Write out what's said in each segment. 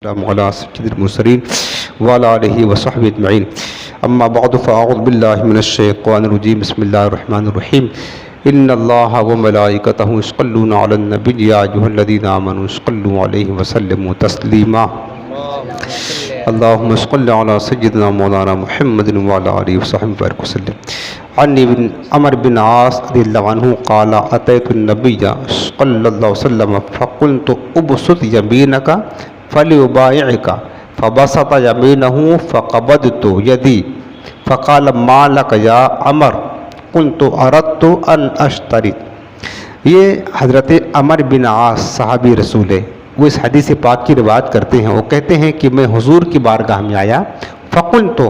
السلام علی سید المرسلین وعلی آلہ وصحبہ اجمعین اما بعد فاعوذ باللہ من الشیطان الرجیم بسم اللہ الرحمن الرحیم ان اللہ وملائکتہ یصلون علی النبی یا ایھا الذین آمنوا صلوا علیہ وسلموا تسلیما اللہم صل علی سیدنا مولانا محمد وعلی آلہ وصحبہ وسلم عن ابن عمر بن عاص رضی اللہ عنہ قال اتیت النبی صلی اللہ علیہ وسلم فقلت ابسط یمینک فلیبایعک فبسط یمینہ فقبضت یدی فقال ما لک یا عمر قلت اردت ان اشتری۔ یہ حضرت عمر بن عاص صحابی رسول ہے، وہ اس حدیث پاک کی روایت کرتے ہیں۔ وہ کہتے ہیں کہ میں حضور کی بارگاہ میں آیا، فقلت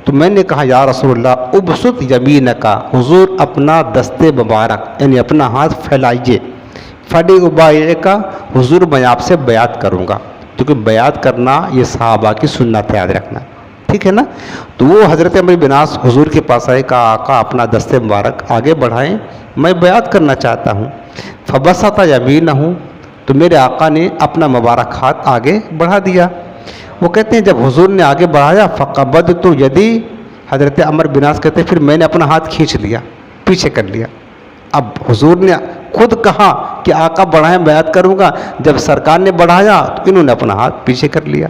تو میں نے کہا یا رسول اللہ ابسط یمینک، حضور اپنا دست مبارک یعنی اپنا ہاتھ پھیلائیے، فلیبایعک، حضور میں آپ سے بیعت کروں گا، کیونکہ بیعت کرنا یہ صحابہ کی سنت ہے، یاد رکھنا، ٹھیک ہے نا۔ تو وہ حضرت عمر بن عاص حضور کے پاس آئے، کہا آقا اپنا دست مبارک آگے بڑھائیں، میں بیعت کرنا چاہتا ہوں۔ فبسط یمینہ، تو میرے آقا نے اپنا مبارک ہاتھ آگے بڑھا دیا۔ وہ کہتے ہیں جب حضور نے آگے بڑھایا فقبضت یدی، حضرت عمر بن عاص کہتے ہیں پھر میں نے اپنا ہاتھ کھینچ لیا، پیچھے کر لیا۔ اب حضور نے خود کہا کہ آقا بڑھائیں بیعت کروں گا، جب سرکار نے بڑھایا تو انہوں نے اپنا ہاتھ پیچھے کر لیا۔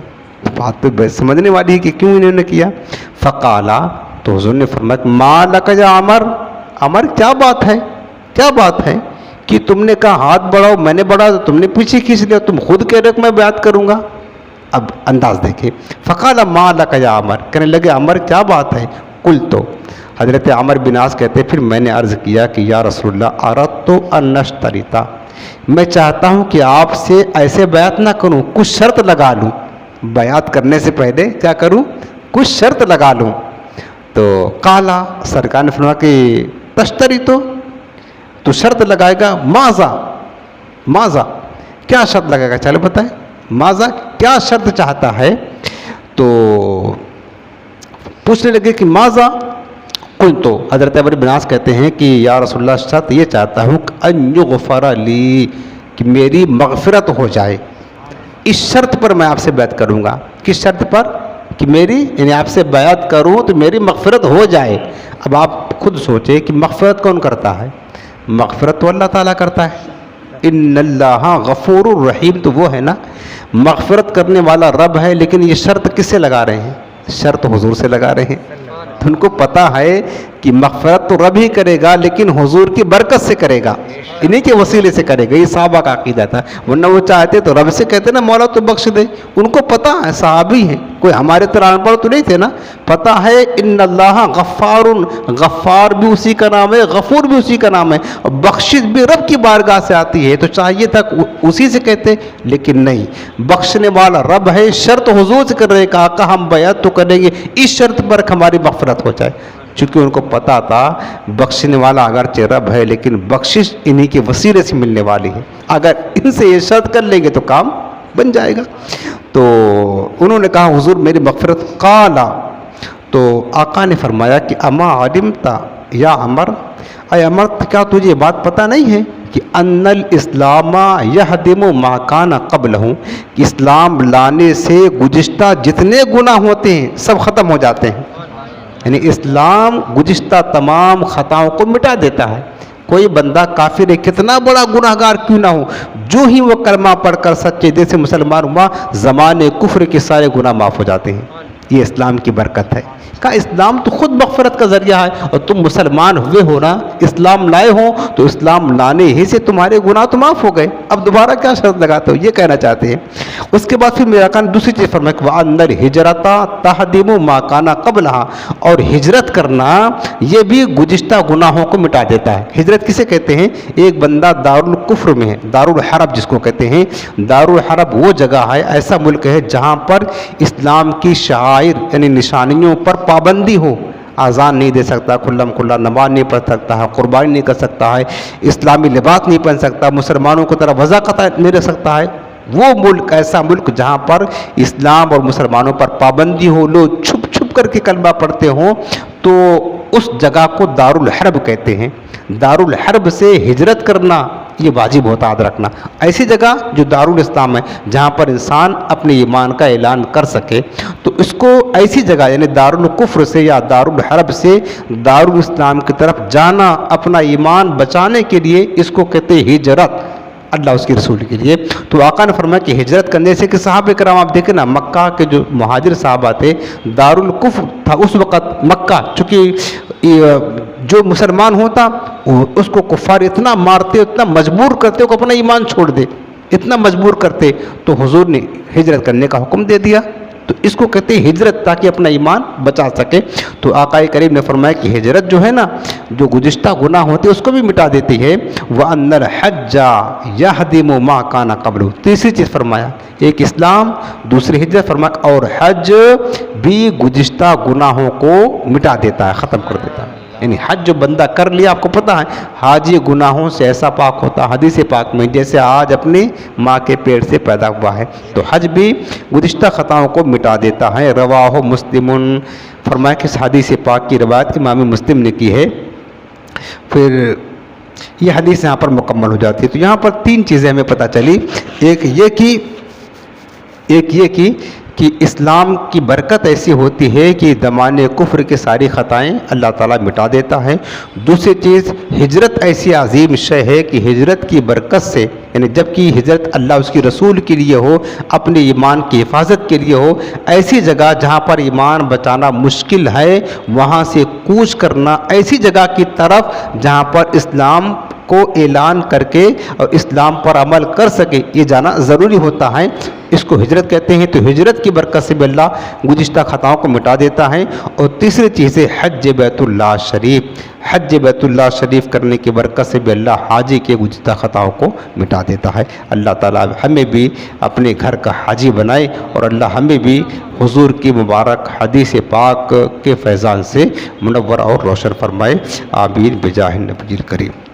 بات پہ سمجھنے والی ہے کہ کیوں انہوں نے کیا۔ فقالا، تو حضور نے فرمایا ما لک یا عمر، عمر کیا بات ہے، کیا بات ہے کہ تم نے کہا ہاتھ بڑھاؤ، میں نے بڑھا تو تم نے پیچھے کھینچ لیا، تم خود کہہ رہے کہ میں بیعت کروں گا۔ اب انداز دیکھیں، فقال ما لک یا عمر، کہنے لگے عمر کیا بات ہے۔ قلت، حضرت عمر بن عاص کہتے پھر میں نے عرض کیا کہ یا رسول اللہ اردت ان نشتریتا، میں چاہتا ہوں کہ آپ سے ایسے بیعت نہ کروں، کچھ شرط لگا لوں، بیعت کرنے سے پہلے کیا کروں، کچھ شرط لگا لوں۔ تو قالا، سرکار نے فرمایا کہ تشتری، تو شرط لگائے گا، ماذا کیا شرط لگائے گا، چلو بتائیں ماذا کیا شرط چاہتا ہے۔ تو پوچھنے لگے کہ ماذا، قلت، حضرت عمر بن عاص کہتے ہیں کہ یا رسول اللہ شرط یہ چاہتا ہوں کہ ان یغفر لی، کہ میری مغفرت ہو جائے، اس شرط پر میں آپ سے بیعت کروں گا۔ کس شرط پر؟ کہ میری یعنی آپ سے بیعت کروں تو میری مغفرت ہو جائے۔ اب آپ خود سوچیں کہ مغفرت کون کرتا ہے، مغفرت تو اللہ تعالیٰ کرتا ہے، ان اللہ غفور الرحیم، تو وہ ہے نا مغفرت کرنے والا رب ہے، لیکن یہ شرط کس سے لگا رہے ہیں، شرط حضور سے لگا رہے ہیں۔ تو ان کو پتہ ہے کہ مغفرت تو رب ہی کرے گا، لیکن حضور کی برکت سے کرے گا، انہی کے وسیلے سے کرے گا۔ یہ صحابہ کا عقیدہ تھا، ورنہ وہ چاہتے تو رب سے کہتے نا مولا تو بخش دے۔ ان کو پتہ ہے، صحابی ہیں، کوئی ہمارے طرح ان پڑھ تو نہیں تھے نا، پتہ ہے ان اللہ غفار، غفار بھی اسی کا نام ہے، غفور بھی اسی کا نام ہے، اور بخشش بھی رب کی بارگاہ سے آتی ہے۔ تو چاہیے تھا اسی سے کہتے، لیکن نہیں، بخشنے والا رب ہے، شرط حضور سے کر رہے، کہا کہ ہم بیعت تو کریں گے اس شرط پر ہماری مغفرت ہو جائے، چونکہ ان کو پتا تھا بخشنے والا اگرچہ رب ہے، لیکن بخشش انہی کے وسیلے سے ملنے والی ہے، اگر ان سے یہ شرط کر لیں گے تو کام بن جائے گا۔ تو انہوں نے کہا حضور میری مغفرت۔ قالا، تو آقا نے فرمایا کہ اما علمت یا عمر، اے عمر کیا تجھے بات پتہ نہیں ہے کہ ان الاسلام یہدم ما کان قبلہ، کہ اسلام لانے سے گزشتہ جتنے گناہ ہوتے ہیں سب ختم ہو جاتے ہیں، یعنی اسلام گزشتہ تمام خطاؤں کو مٹا دیتا ہے۔ کوئی بندہ کافر ہے، کتنا بڑا گناہ گار کیوں نہ ہو، جو ہی وہ کلمہ پڑھ کر سچے دل سے مسلمان ہوا، زمانے کفر کے سارے گناہ معاف ہو جاتے ہیں۔ یہ اسلام کی برکت ہے۔ کہا اسلام تو خود مغفرت کا ذریعہ ہے، اور تم مسلمان ہوئے ہو نا، اسلام لائے ہو، تو اسلام لانے ہی سے تمہارے گناہ تو معاف ہو گئے، اب دوبارہ کیا شرط لگاتے ہو، یہ کہنا چاہتے ہیں۔ اس کے بعد پھر میرا کان دوسری چیز فرمایا کہ وَأَنَّ الْهِجْرَةَ تَهْدِمُ مَا كَانَ قَبْلَهَا، اور ہجرت کرنا یہ بھی گزشتہ گناہوں کو مٹا دیتا ہے۔ ہجرت کسے کہتے ہیں؟ ایک بندہ دارالکفر میں ہے، دارالحرب جس کو کہتے ہیں، دارالحرب وہ جگہ ہے، ایسا ملک ہے جہاں پر اسلام کی شعائر یعنی نشانیوں پر پابندی ہو، اذان نہیں دے سکتا، کھلم کھلا نماز نہیں پڑھ سکتا ہے، قربانی نہیں کر سکتا ہے، اسلامی لباس نہیں پہن سکتا، مسلمانوں کی طرح وضع قطع نہیں رہ سکتا ہے، وہ ملک ایسا ملک جہاں پر اسلام اور مسلمانوں پر پابندی ہو، لوگ چھپ چھپ کر کے کلمہ پڑھتے ہوں، تو اس جگہ کو دارالحرب کہتے ہیں۔ دارالحرب سے ہجرت کرنا یہ واجب ہوتا ہے یاد رکھنا. ایسی جگہ جو دارال اسلام ہے جہاں پر انسان اپنے ایمان کا اعلان کر سکے تو اس کو ایسی جگہ یعنی دارالکفر سے یا دارالحرب سے دارالاسلام کی طرف جانا اپنا ایمان بچانے کے لیے اس کو کہتے ہیں ہجرت اللہ اس کے رسول کے لیے. تو آقا نے فرمایا کہ ہجرت کرنے سے کہ صحابہ کرام آپ دیکھیں نا مکہ کے جو مہاجر صحابہ تھے دارالکفر تھا اس وقت مکہ، چونکہ جو مسلمان ہوتا اس کو کفار اتنا مارتے اتنا مجبور کرتے کہ اپنا ایمان چھوڑ دے، اتنا مجبور کرتے تو حضور نے ہجرت کرنے کا حکم دے دیا. تو اس کو کہتے ہیں ہجرت تاکہ اپنا ایمان بچا سکے. تو آقا کریم نے فرمایا کہ ہجرت جو ہے نا جو گزشتہ گناہ ہوتے اس کو بھی مٹا دیتی ہے. وَأَنَّ الْحَجَّ يَهْدِمُ مَا كَانَ قَبْلُهُ. تیسری چیز فرمایا ایک اسلام دوسری ہجرت، فرمایا اور حج بھی گزشتہ گناہوں کو مٹا دیتا ہے، ختم کر دیتا ہے. یعنی حج جو بندہ کر لیا آپ کو پتہ ہے حاجی گناہوں سے ایسا پاک ہوتا ہے حدیث پاک میں جیسے آج اپنی ماں کے پیٹ سے پیدا ہوا ہے. تو حج بھی گزشتہ خطاؤں کو مٹا دیتا ہے. رواہ مسلم، فرمایا کہ اس حدیث پاک کی روایت امام مسلم نے کی ہے. پھر یہ حدیث یہاں پر مکمل ہو جاتی ہے. تو یہاں پر تین چیزیں ہمیں پتہ چلی. ایک یہ کہ اسلام کی برکت ایسی ہوتی ہے کہ زمانے کفر کی ساری خطائیں اللہ تعالیٰ مٹا دیتا ہے. دوسری چیز ہجرت ایسی عظیم شے ہے کہ ہجرت کی برکت سے یعنی جب کہ ہجرت اللہ اس کی رسول کے لیے ہو، اپنے ایمان کی حفاظت کے لیے ہو، ایسی جگہ جہاں پر ایمان بچانا مشکل ہے وہاں سے کوچ کرنا ایسی جگہ کی طرف جہاں پر اسلام کو اعلان کر کے اور اسلام پر عمل کر سکے یہ جانا ضروری ہوتا ہے. اس کو ہجرت کہتے ہیں. تو ہجرت کی برکت سے بھی اللہ گزشتہ خطاؤں کو مٹا دیتا ہے. اور تیسری چیز ہے حج بیت اللہ شریف. حج بیت اللہ شریف کرنے کی برکت سے بھی اللہ حاجی کے گزشتہ خطاؤں کو مٹا دیتا ہے. اللہ تعالیٰ ہمیں بھی اپنے گھر کا حاجی بنائے اور اللہ ہمیں بھی حضور کی مبارک حدیث پاک کے فیضان سے منور اور روشن فرمائے. آمین بجاہ النبی الکریم.